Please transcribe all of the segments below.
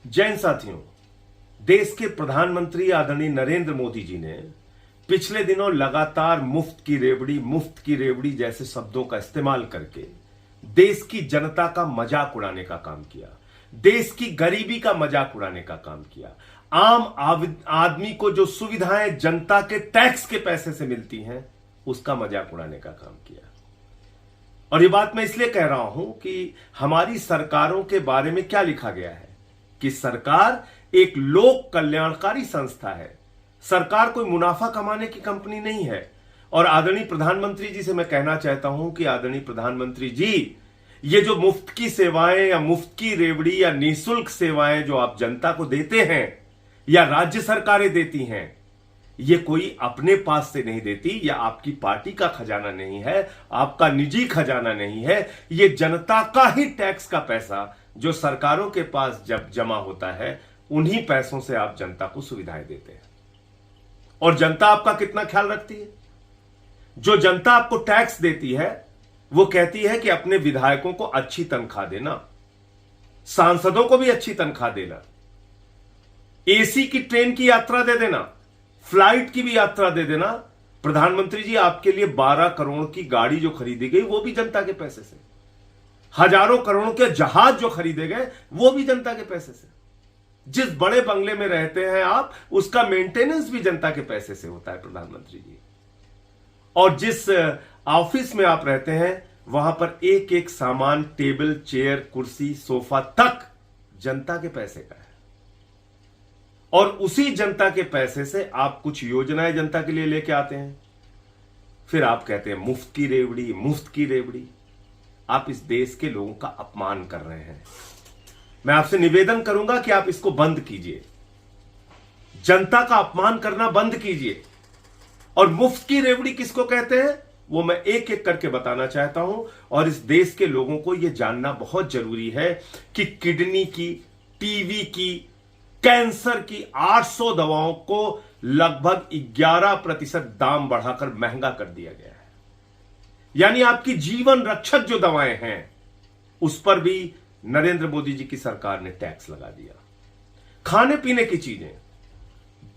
जैन साथियों, देश के प्रधानमंत्री आदरणीय नरेंद्र मोदी जी ने पिछले दिनों लगातार मुफ्त की रेवड़ी जैसे शब्दों का इस्तेमाल करके देश की जनता का मजाक उड़ाने का काम किया, देश की गरीबी का मजाक उड़ाने का काम किया, आम आदमी को जो सुविधाएं जनता के टैक्स के पैसे से मिलती हैं उसका मजाक उड़ाने का काम किया। और ये बात मैं इसलिए कह रहा हूं कि हमारी सरकारों के बारे में क्या लिखा गया है कि सरकार एक लोक कल्याणकारी संस्था है, सरकार कोई मुनाफा कमाने की कंपनी नहीं है। और आदरणीय प्रधानमंत्री जी से मैं कहना चाहता हूं कि आदरणीय प्रधानमंत्री जी, ये जो मुफ्त की सेवाएं या मुफ्त की रेवड़ी या निःशुल्क सेवाएं जो आप जनता को देते हैं या राज्य सरकारें देती हैं, ये कोई अपने पास से नहीं देती, या आपकी पार्टी का खजाना नहीं है, आपका निजी खजाना नहीं है, ये जनता का ही टैक्स का पैसा जो सरकारों के पास जब जमा होता है, उन्हीं पैसों से आप जनता को सुविधाएं देते हैं। और जनता आपका कितना ख्याल रखती है? जो जनता आपको टैक्स देती है वो कहती है कि अपने विधायकों को अच्छी तनख्वाह देना, सांसदों को भी अच्छी तनख्वाह देना, एसी की ट्रेन की यात्रा दे देना, फ्लाइट की भी यात्रा दे देना। प्रधानमंत्री जी, आपके लिए 12 करोड़ की गाड़ी जो खरीदी गई वो भी जनता के पैसे से, हजारों करोड़ के जहाज जो खरीदे गए वो भी जनता के पैसे से, जिस बड़े बंगले में रहते हैं आप उसका मेंटेनेंस भी जनता के पैसे से होता है प्रधानमंत्री जी। और जिस ऑफिस में आप रहते हैं वहां पर एक एक सामान, टेबल, चेयर, कुर्सी, सोफा तक जनता के पैसे का है। और उसी जनता के पैसे से आप कुछ योजनाएं जनता के लिए लेके आते हैं, फिर आप कहते हैं मुफ्त की रेवड़ी, मुफ्त की रेवड़ी। आप इस देश के लोगों का अपमान कर रहे हैं। मैं आपसे निवेदन करूंगा कि आप इसको बंद कीजिए, जनता का अपमान करना बंद कीजिए। और मुफ्त की रेवड़ी किसको कहते हैं वो मैं एक एक करके बताना चाहता हूं। और इस देश के लोगों को यह जानना बहुत जरूरी है कि किडनी की, टीवी की, कैंसर की 800 दवाओं को लगभग 11% दाम बढ़ाकर महंगा कर दिया गया है। यानी आपकी जीवन रक्षक जो दवाएं हैं उस पर भी नरेंद्र मोदी जी की सरकार ने टैक्स लगा दिया। खाने पीने की चीजें,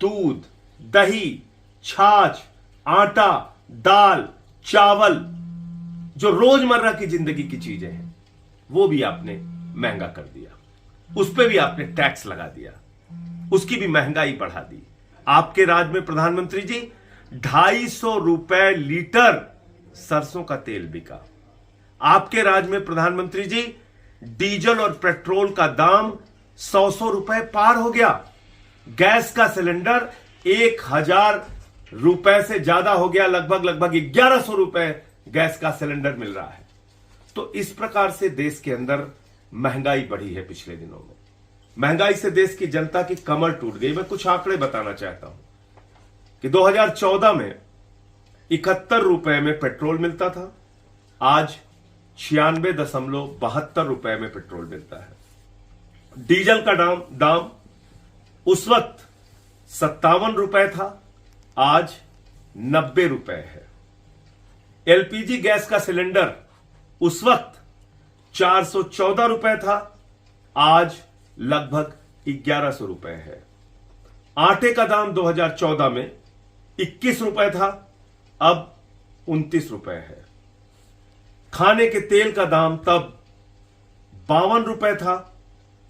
दूध, दही, छाछ, आटा, दाल, चावल, जो रोजमर्रा की जिंदगी की चीजें हैं वो भी आपने महंगा कर दिया, उस पर भी आपने टैक्स लगा दिया, उसकी भी महंगाई बढ़ा दी। आपके राज में प्रधानमंत्री जी 250 रुपए लीटर सरसों का तेल बिका। आपके राज में प्रधानमंत्री जी डीजल और पेट्रोल का दाम 100 रुपए पार हो गया। गैस का सिलेंडर 1000 रुपए से ज्यादा हो गया, लगभग 1100 रुपए गैस का सिलेंडर मिल रहा है। तो इस प्रकार से देश के अंदर महंगाई बढ़ी है। पिछले दिनों में महंगाई से देश की जनता की कमर टूट गई। मैं कुछ आंकड़े बताना चाहता हूं कि 2014 में 71 रुपए में पेट्रोल मिलता था, आज 96.72 रुपए में पेट्रोल मिलता है। डीजल का दाम उस वक्त 57 रुपए था, आज 90 रुपए है। एलपीजी गैस का सिलेंडर उस वक्त 414 रुपए था, आज लगभग 1100 रुपए है। आटे का दाम 2014 में 21 रुपए था, अब 29 रुपए है। खाने के तेल का दाम तब 52 रुपए था,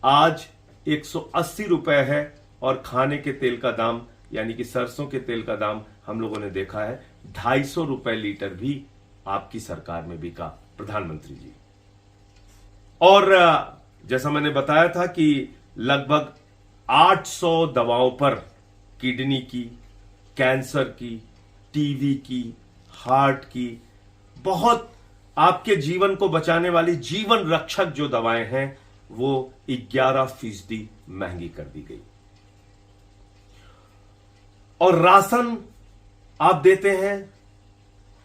आज 180 रुपए है। और खाने के तेल का दाम यानी कि सरसों के तेल का दाम हम लोगों ने देखा है 250 रुपए लीटर भी आपकी सरकार में बिका प्रधानमंत्री जी। और जैसा मैंने बताया था कि लगभग 800 दवाओं पर, किडनी की, कैंसर की, टीवी की, हार्ट की, बहुत आपके जीवन को बचाने वाली जीवन रक्षक जो दवाएं हैं वो 11% महंगी कर दी गई। और राशन आप देते हैं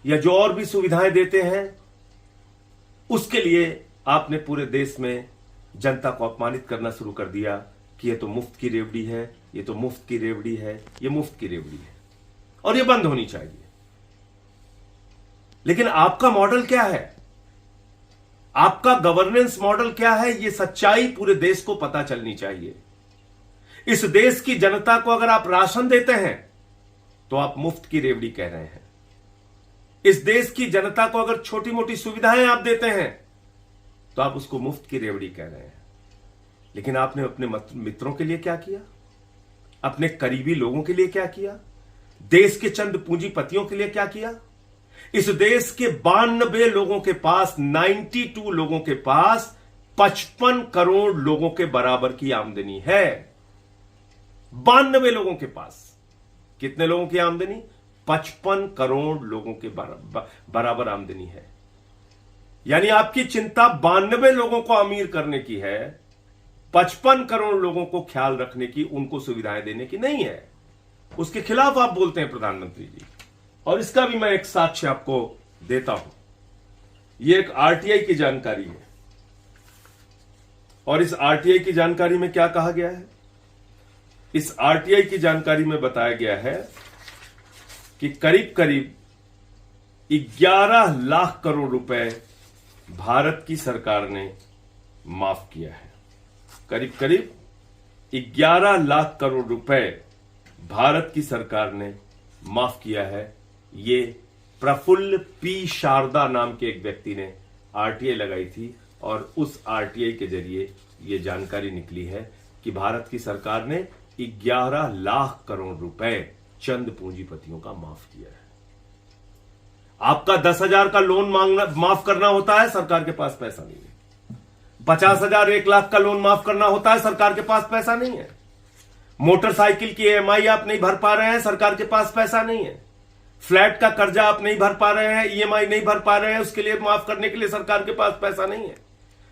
या जो और भी सुविधाएं देते हैं उसके लिए आपने पूरे देश में जनता को अपमानित करना शुरू कर दिया कि ये तो मुफ्त की रेवड़ी है, ये तो मुफ्त की रेवड़ी है, ये मुफ्त की रेवड़ी है। और ये बंद होनी चाहिए। लेकिन आपका मॉडल क्या है? आपका गवर्नेंस मॉडल क्या है? ये सच्चाई पूरे देश को पता चलनी चाहिए। इस देश की जनता को अगर आप राशन देते हैं तो आप मुफ्त की रेवड़ी कह रहे हैं। इस देश की जनता को अगर छोटी मोटी सुविधाएं आप देते हैं तो आप उसको मुफ्त की रेवड़ी कह रहे हैं। लेकिन आपने अपने मित्रों के लिए क्या किया? अपने करीबी लोगों के लिए क्या किया? देश के चंद पूंजीपतियों के लिए क्या किया? इस देश के 92 लोगों के पास, 92 लोगों के पास 55 करोड़ लोगों के बराबर की आमदनी है। 92 लोगों के पास कितने लोगों की आमदनी? 55 करोड़ लोगों के बराबर आमदनी है। यानी आपकी चिंता 92 लोगों को अमीर करने की है, 55 करोड़ लोगों को ख्याल रखने की, उनको सुविधाएं देने की नहीं है। उसके खिलाफ आप बोलते हैं प्रधानमंत्री जी। और इसका भी मैं एक साक्ष्य आपको देता हूं। यह एक आरटीआई की जानकारी है और इस आरटीआई की जानकारी में क्या कहा गया है? इस आरटीआई की जानकारी में बताया गया है कि करीब करीब 11 लाख करोड़ रुपए भारत की सरकार ने माफ किया है। करीब करीब 11 लाख करोड़ रुपए भारत की सरकार ने माफ किया है। ये प्रफुल्ल पी शारदा नाम के एक व्यक्ति ने आरटीआई लगाई थी और उस आरटीआई के जरिए ये जानकारी निकली है कि भारत की सरकार ने 11 लाख करोड़ रुपए चंद पूंजीपतियों का माफ किया है। आपका 10,000 का लोन माफ करना होता है, सरकार के पास पैसा नहीं है। 50,000, 1 लाख का लोन माफ करना होता है, सरकार के पास पैसा नहीं है। मोटरसाइकिल की ईएमआई आप नहीं भर पा रहे हैं, सरकार के पास पैसा नहीं है। फ्लैट का कर्जा आप नहीं भर पा रहे हैं, ईएमआई नहीं भर पा रहे हैं, उसके लिए माफ करने के लिए सरकार के पास पैसा नहीं है।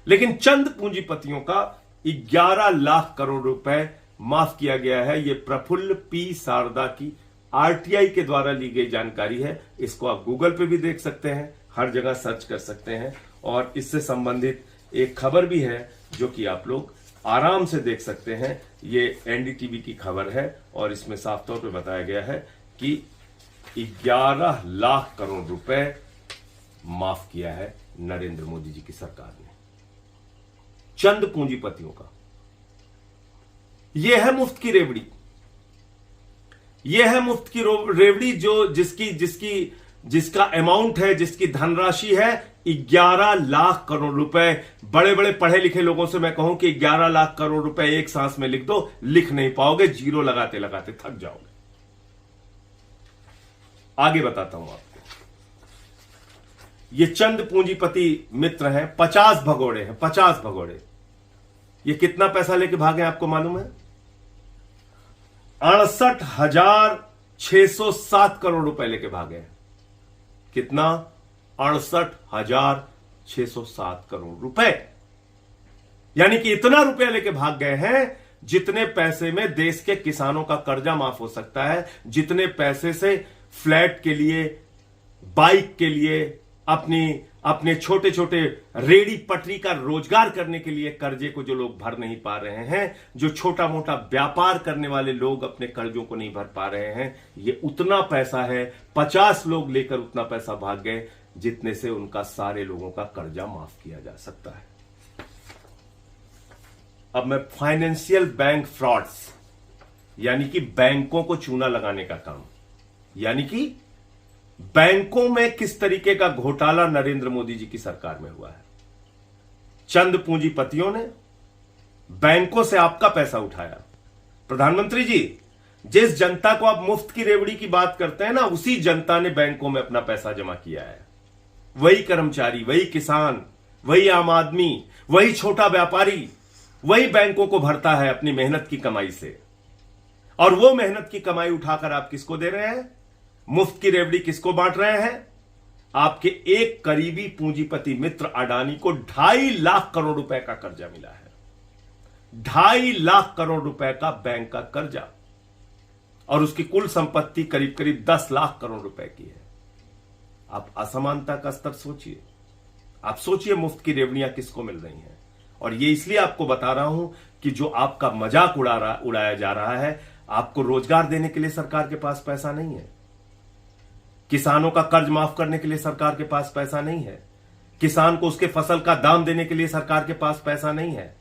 लेकिन चंद पूंजीपतियों का 11 लाख करोड़ रुपए माफ किया गया है। यह प्रफुल्ल पी शारदा की आरटीआई के द्वारा ली गई जानकारी है। इसको आप गूगल पे भी देख सकते हैं, हर जगह सर्च कर सकते हैं। और इससे संबंधित एक खबर भी है जो कि आप लोग आराम से देख सकते हैं। ये एनडीटीवी की खबर है और इसमें साफ तौर पे बताया गया है कि 11 लाख करोड़ रुपए माफ किया है नरेंद्र मोदी जी की सरकार ने चंद पूंजीपतियों का। यह है मुफ्त की रेवड़ी। यह है मुफ्त की रेवड़ी जो जिसका अमाउंट है, जिसकी धनराशि है 11 लाख करोड़ रुपए। बड़े बड़े पढ़े लिखे लोगों से मैं कहूं कि 11 लाख करोड़ रुपए एक सांस में लिख दो, लिख नहीं पाओगे, जीरो लगाते लगाते थक जाओगे। आगे बताता हूं आपको। ये चंद पूंजीपति मित्र हैं, 50 भगोड़े हैं, 50 भगोड़े। ये कितना पैसा लेके भागे आपको मालूम है? 68,607 करोड़ रुपए लेके भागे हैं। कितना? 68,607 करोड़ रुपए। यानी कि इतना रुपया लेके भाग गए हैं जितने पैसे में देश के किसानों का कर्जा माफ हो सकता है, जितने पैसे से फ्लैट के लिए, बाइक के लिए, अपने छोटे छोटे रेड़ी पटरी का रोजगार करने के लिए कर्जे को जो लोग भर नहीं पा रहे हैं, जो छोटा मोटा व्यापार करने वाले लोग अपने कर्जों को नहीं भर पा रहे हैं, ये उतना पैसा है। 50 लोग लेकर उतना पैसा भाग गए जितने से उनका सारे लोगों का कर्जा माफ किया जा सकता है। अब मैं फाइनेंशियल बैंक फ्रॉड्स, यानी कि बैंकों को चूना लगाने का काम, यानी कि बैंकों में किस तरीके का घोटाला नरेंद्र मोदी जी की सरकार में हुआ है। चंद पूंजीपतियों ने बैंकों से आपका पैसा उठाया। प्रधानमंत्री जी, जिस जनता को आप मुफ्त की रेवड़ी की बात करते हैं ना, उसी जनता ने बैंकों में अपना पैसा जमा किया है। वही कर्मचारी, वही किसान, वही आम आदमी, वही छोटा व्यापारी, वही बैंकों को भरता है अपनी मेहनत की कमाई से। और वो मेहनत की कमाई उठाकर आप किसको दे रहे हैं? मुफ्त की रेवड़ी किसको बांट रहे हैं? आपके एक करीबी पूंजीपति मित्र अडानी को 2.5 लाख करोड़ रुपए का कर्जा मिला है। 2.5 लाख करोड़ रुपए का बैंक का कर्जा, और उसकी कुल संपत्ति करीब करीब 10 लाख करोड़ रुपए की है। आप असमानता का स्तर सोचिए। आप सोचिए मुफ्त की रेवड़ियां किसको मिल रही हैं। और ये इसलिए आपको बता रहा हूं कि जो आपका मजाक उड़ाया जा रहा है, आपको रोजगार देने के लिए सरकार के पास पैसा नहीं है, किसानों का कर्ज माफ करने के लिए सरकार के पास पैसा नहीं है, किसान को उसके फसल का दाम देने के लिए सरकार के पास पैसा नहीं है,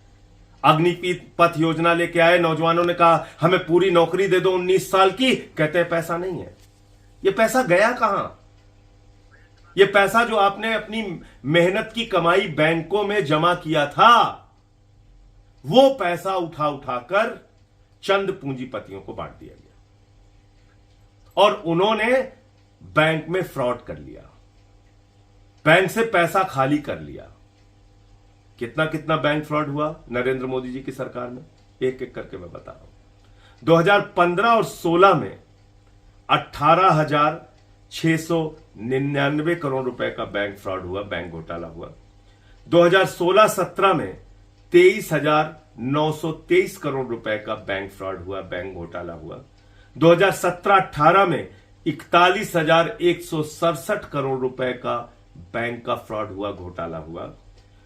अग्निपथ योजना लेके आए, नौजवानों ने कहा हमें पूरी नौकरी दे दो 19 साल की, कहते हैं पैसा नहीं है। ये पैसा गया कहां? ये पैसा जो आपने अपनी मेहनत की कमाई बैंकों में जमा किया था, वो पैसा उठा उठाकर चंद पूंजीपतियों को बांट दिया गया और उन्होंने बैंक में फ्रॉड कर लिया, बैंक से पैसा खाली कर लिया। कितना कितना बैंक फ्रॉड हुआ नरेंद्र मोदी जी की सरकार में, एक एक करके मैं बता रहा हूं। 2015 और 16 में 18,699 करोड़ रुपए का बैंक फ्रॉड हुआ, बैंक घोटाला हुआ। 2016-17 में 23,923 करोड़ रुपए का बैंक फ्रॉड हुआ, बैंक घोटाला हुआ। 2017-18 में 41,167 करोड़ रुपए का बैंक का फ्रॉड हुआ, घोटाला हुआ।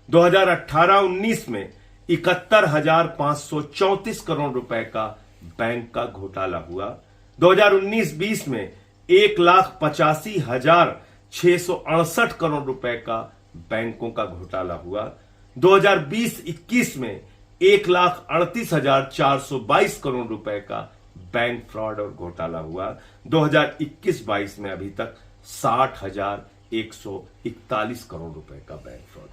2018-19 में 71,534 करोड़ रुपए का बैंक का घोटाला हुआ। 2019-20 में 1,85,668 करोड़ रुपए का बैंकों का घोटाला हुआ। 2020-21 में 1,38,422 करोड़ रुपए का बैंक फ्रॉड और घोटाला हुआ। 2021-22 में अभी तक 60,141 करोड़ रुपए का बैंक फ्रॉड हुआ।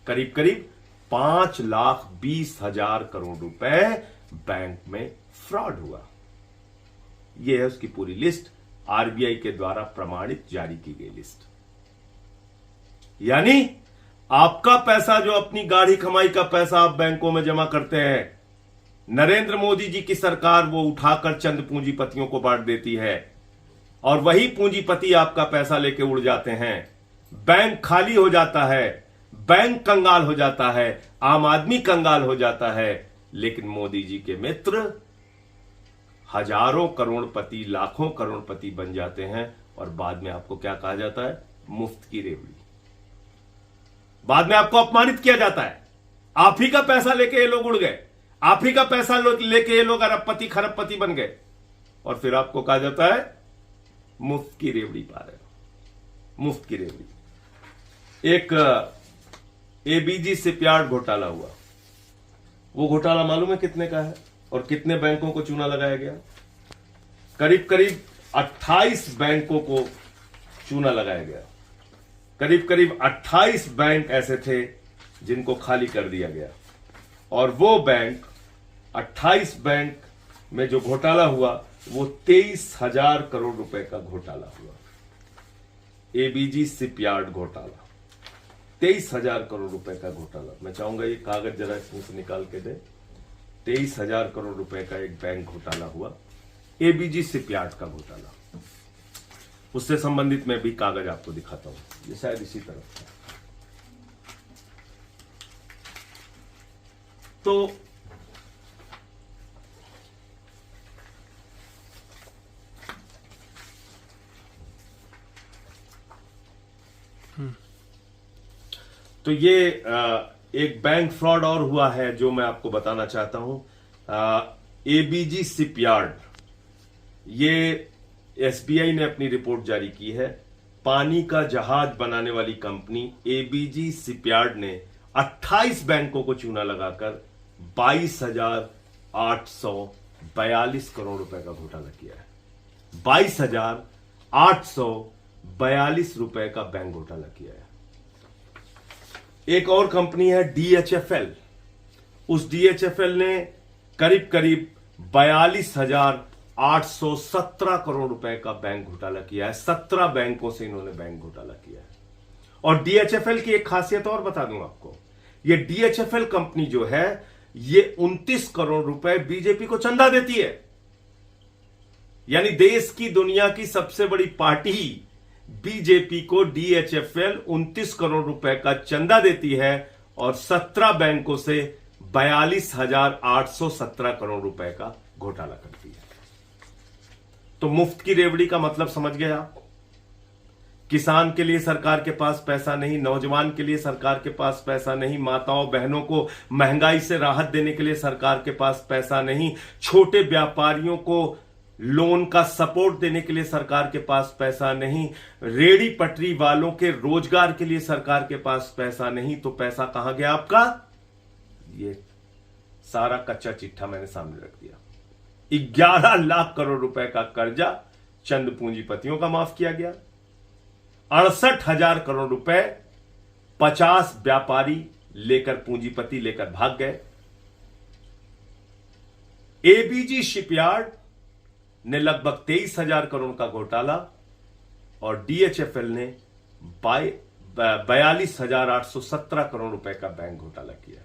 करीब करीब 5,20,000 करोड़ रुपए बैंक में फ्रॉड हुआ। यह है उसकी पूरी लिस्ट, आरबीआई के द्वारा प्रमाणित जारी की गई लिस्ट। यानी आपका पैसा, जो अपनी गाढ़ी कमाई का पैसा आप बैंकों में जमा करते हैं, नरेंद्र मोदी जी की सरकार वो उठाकर चंद पूंजीपतियों को बांट देती है और वही पूंजीपति आपका पैसा लेके उड़ जाते हैं। बैंक खाली हो जाता है, बैंक कंगाल हो जाता है, आम आदमी कंगाल हो जाता है, लेकिन मोदी जी के मित्र हजारों करोड़पति, लाखों करोड़पति बन जाते हैं और बाद में आपको क्या कहा जाता है? मुफ्त की रेवड़ी। बाद में आपको अपमानित किया जाता है, आप ही का पैसा लेके ये लोग उड़ गए, आप ही का पैसा लेके ये लोग अरबपति खरबपति बन गए, और फिर आपको कहा जाता है मुफ्त की रेवड़ी पा रहे हो, मुफ्त की रेवड़ी। एक एबीजी शिपयार्ड घोटाला हुआ, वो घोटाला मालूम है कितने का है और कितने बैंकों को चूना लगाया गया? करीब करीब 28 बैंकों को चूना लगाया गया। करीब करीब 28 बैंक ऐसे थे जिनको खाली कर दिया गया, और वो बैंक 28 बैंक में जो घोटाला हुआ वो 23,000 करोड़ रुपए का घोटाला हुआ। एबीजी शिपयार्ड घोटाला, 23,000 करोड़ रुपए का घोटाला। मैं चाहूंगा ये कागज जरा इसमें से निकाल के दे। 23,000 करोड़ रुपए का एक बैंक घोटाला हुआ, एबीजी शिपयार्ड का घोटाला। उससे संबंधित मैं भी कागज आपको दिखाता हूं, ये शायद इसी तरफ था। तो ये एक बैंक फ्रॉड और हुआ है जो मैं आपको बताना चाहता हूं। एबीजी शिपयार्ड, ये एसबीआई ने अपनी रिपोर्ट जारी की है। पानी का जहाज बनाने वाली कंपनी एबीजी शिपयार्ड ने 28 बैंकों को चूना लगाकर 22,842 करोड़ रुपए का घोटाला किया है। 22,842 रुपए का बैंक घोटाला किया है। एक और कंपनी है डीएचएफएल, उस डीएचएफएल ने करीब करीब 42,817 करोड़ रुपए का बैंक घोटाला किया है। 17 बैंकों से इन्होंने बैंक घोटाला किया है। और डीएचएफएल की एक खासियत और बता दूं आपको, ये डीएचएफएल कंपनी जो है ये 29 करोड़ रुपए बीजेपी को चंदा देती है। यानी देश की, दुनिया की सबसे बड़ी पार्टी बीजेपी को डीएचएफएल 29 करोड़ रुपए का चंदा देती है और 17 बैंकों से 42,817 करोड़ रुपए का घोटाला करती है। तो मुफ्त की रेवड़ी का मतलब समझ गए आप? किसान के लिए सरकार के पास पैसा नहीं, नौजवान के लिए सरकार के पास पैसा नहीं, माताओं बहनों को महंगाई से राहत देने के लिए सरकार के पास पैसा नहीं, छोटे व्यापारियों को लोन का सपोर्ट देने के लिए सरकार के पास पैसा नहीं, रेड़ी पटरी वालों के रोजगार के लिए सरकार के पास पैसा नहीं। तो पैसा कहां गया आपका? ये सारा कच्चा चिट्ठा मैंने सामने रख दिया। 11 लाख करोड़ रुपए का कर्जा चंद पूंजीपतियों का माफ किया गया। 68,000 करोड़ रुपए 50 व्यापारी लेकर, पूंजीपति लेकर भाग गए। एबीजी शिपयार्ड ने लगभग 23,000 करोड़ का घोटाला और डीएचएफएल ने 42,817 करोड़ रुपए का बैंक घोटाला किया।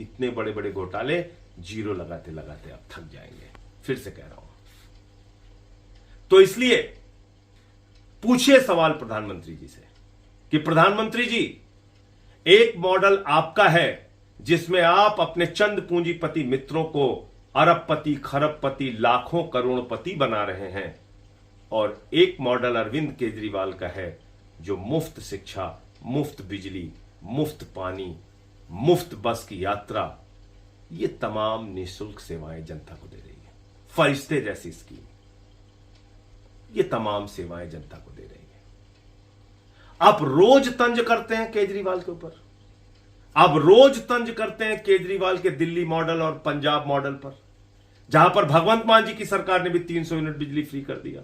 इतने बड़े बड़े घोटाले जीरो लगाते लगाते अब थक जाएंगे, फिर से कह रहा हूं। तो इसलिए पूछिए सवाल प्रधानमंत्री जी से कि प्रधानमंत्री जी, एक मॉडल आपका है जिसमें आप अपने चंद पूंजीपति मित्रों को अरबपति, खरबपति, लाखों करोड़पति बना रहे हैं, और एक मॉडल अरविंद केजरीवाल का है जो मुफ्त शिक्षा, मुफ्त बिजली, मुफ्त पानी, मुफ्त बस की यात्रा, ये तमाम निःशुल्क सेवाएं जनता को दे रही है। फरिश्ते जैसी स्कीम, ये तमाम सेवाएं जनता को दे रही है। आप रोज तंज करते हैं केजरीवाल के ऊपर, आप रोज तंज करते हैं केजरीवाल के दिल्ली मॉडल और पंजाब मॉडल पर, जहां पर भगवंत मान जी की सरकार ने भी 300 यूनिट बिजली फ्री कर दिया।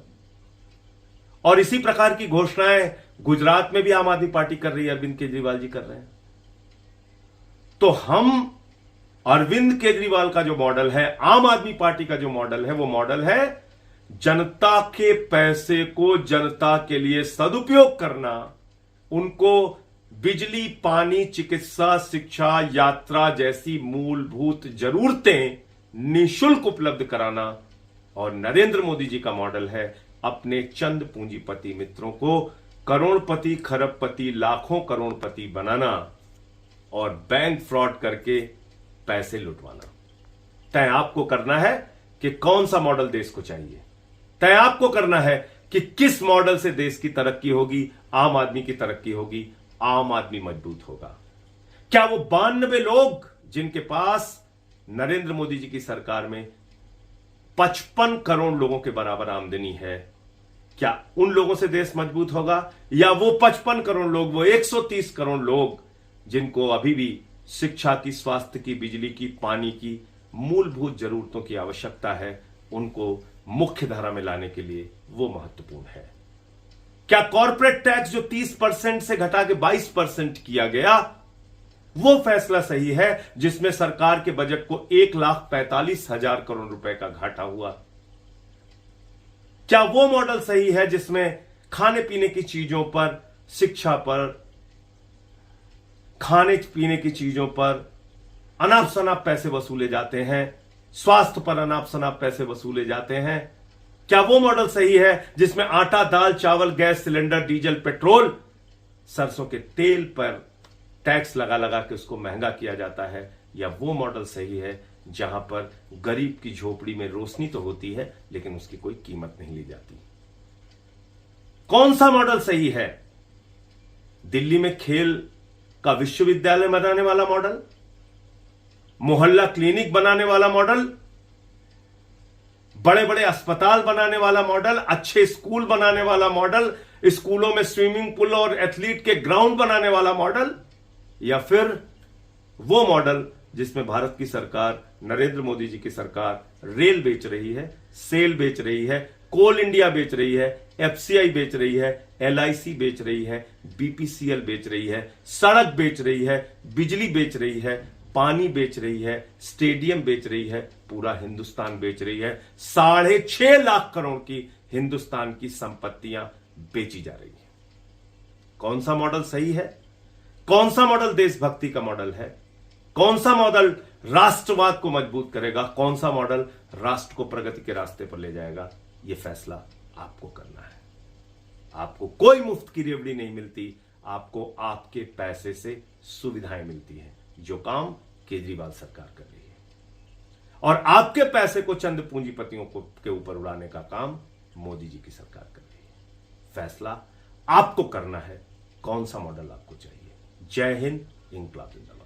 और इसी प्रकार की घोषणाएं गुजरात में भी आम आदमी पार्टी कर रही है, अरविंद केजरीवाल जी कर रहे हैं। तो हम अरविंद केजरीवाल का जो मॉडल है, आम आदमी पार्टी का जो मॉडल है, वो मॉडल है जनता के पैसे को जनता के लिए सदुपयोग करना, उनको बिजली, पानी, चिकित्सा, शिक्षा, यात्रा जैसी मूलभूत जरूरतें निःशुल्क उपलब्ध कराना। और नरेंद्र मोदी जी का मॉडल है अपने चंद पूंजीपति मित्रों को करोड़पति, खरबपति, लाखों करोड़पति बनाना और बैंक फ्रॉड करके पैसे लुटवाना। तय आपको करना है कि कौन सा मॉडल देश को चाहिए, तय आपको करना है कि किस मॉडल से देश की तरक्की होगी, आम आदमी की तरक्की होगी, आम आदमी मजबूत होगा। क्या वो 92 लोग जिनके पास नरेंद्र मोदी जी की सरकार में 55 करोड़ लोगों के बराबर आमदनी है, क्या उन लोगों से देश मजबूत होगा, या वो 55 करोड़ लोग, वो 130 करोड़ लोग जिनको अभी भी शिक्षा की, स्वास्थ्य की, बिजली की, पानी की मूलभूत जरूरतों की आवश्यकता है, उनको मुख्य धारा में लाने के लिए वो महत्वपूर्ण है। क्या कॉर्पोरेट टैक्स जो 30% से घटा के 22% किया गया, वो फैसला सही है जिसमें सरकार के बजट को 1,45,000 करोड़ रुपए का घाटा हुआ? क्या वो मॉडल सही है जिसमें खाने पीने की चीजों पर, शिक्षा पर, खाने पीने की चीजों पर अनाप शनाप पैसे वसूले जाते हैं, स्वास्थ्य पर अनाप शनाप पैसे वसूले जाते हैं? क्या वो मॉडल सही है जिसमें आटा, दाल, चावल, गैस सिलेंडर, डीजल, पेट्रोल, सरसों के तेल पर टैक्स लगा लगा के उसको महंगा किया जाता है? या वो मॉडल सही है जहां पर गरीब की झोपड़ी में रोशनी तो होती है लेकिन उसकी कोई कीमत नहीं ली जाती? कौन सा मॉडल सही है? दिल्ली में खेल का विश्वविद्यालय बनाने वाला मॉडल, मोहल्ला क्लिनिक बनाने वाला मॉडल, बड़े बड़े अस्पताल बनाने वाला मॉडल, अच्छे स्कूल बनाने वाला मॉडल, स्कूलों में स्विमिंग पूल और एथलीट के ग्राउंड बनाने वाला मॉडल, या फिर वो मॉडल जिसमें भारत की सरकार, नरेंद्र मोदी जी की सरकार रेल बेच रही है, सेल बेच रही है, कोल इंडिया बेच रही है, एफसीआई बेच रही है, एलआईसी बेच रही है, बीपीसीएल बेच रही है, सड़क बेच रही है, बिजली बेच रही है, पानी बेच रही है, स्टेडियम बेच रही है, पूरा हिंदुस्तान बेच रही है। 6.5 लाख करोड़ की हिंदुस्तान की संपत्तियां बेची जा रही है। कौन सा मॉडल सही है? कौन सा मॉडल देशभक्ति का मॉडल है? कौन सा मॉडल राष्ट्रवाद को मजबूत करेगा? कौन सा मॉडल राष्ट्र को प्रगति के रास्ते पर ले जाएगा? यह फैसला आपको करना है। आपको कोई मुफ्त की रेवड़ी नहीं मिलती, आपको आपके पैसे से सुविधाएं मिलती हैं, जो काम केजरीवाल सरकार कर रही है। और आपके पैसे को चंद पूंजीपतियों के ऊपर उड़ाने का काम मोदी जी की सरकार कर रही है। फैसला आपको करना है, कौन सा मॉडल आपको चाहिए। जय हिंद, इंकलाब जिंदाबाद।